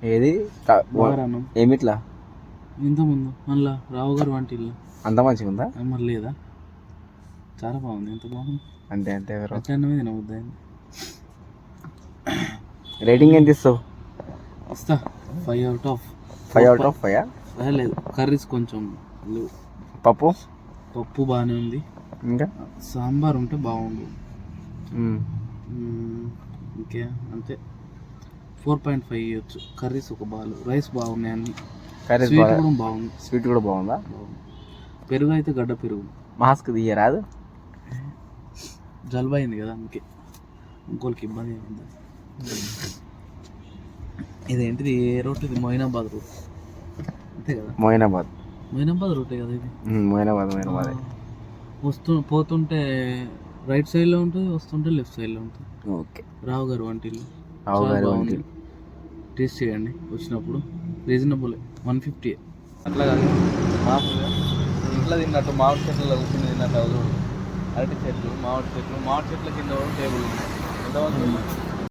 ఏది బగారన్నం ఏమిట్లా ఇంతకుముందు మళ్ళా రావు గారు వంటిల్లు అంత మంచిగా ఉందా? మరి లేదా? చాలా బాగుంది. ఎంత బాగుంది అంతే అంతే. అన్నమే తినబుద్ది అయింది. రేటింగ్ ఎంత ఇస్తావు? ఇస్తా 5 out of 5 out of 5. లేదు, కర్రీస్ కొంచెం లేవు. పప్పు బాగానే ఉంది, ఇంకా సాంబార్ ఉంటే బాగుండు. ఇంకే అంతే 4.5 ఇవ్వచ్చు. కర్రీస్ ఒక బాలు, రైస్ బాగున్నాయి అన్ని. స్వీట్ కూడా బాగుంది. స్వీట్ కూడా బాగుందా? పెరుగు అయితే గడ్డ పెరుగు. మాస్క్ తీయరాదు? జలుబు అయింది కదా, అందుకే. ఇంకోళ్ళకి ఇబ్బంది ఏముంది. ఇదేంటిది? ఏ రోడ్ ఇది? మొయినాబాద్ రోడ్ అంతే కదా? మొయినాబాద్ రోడ్ కదా ఇది. మొయినాబాద్ పోతుంటే రైట్ సైడ్లో ఉంటుంది, వస్తుంటే లెఫ్ట్ సైడ్లో ఉంటుంది. ఓకే. రావు గారు వంటిల్లు వంటిల్లు టేస్ట్ చేయండి వచ్చినప్పుడు. రీజనబుల్ 150. అట్లా కాదు, మామూలుగా ఇంట్లో తిన్నట్టు మామిడి చెట్లలో కూర్చొని తిన్నట్టు. అరటి చెట్లు, మామిడి చెట్లు కింద టేబుల్ ఉంది. ఎంతమంది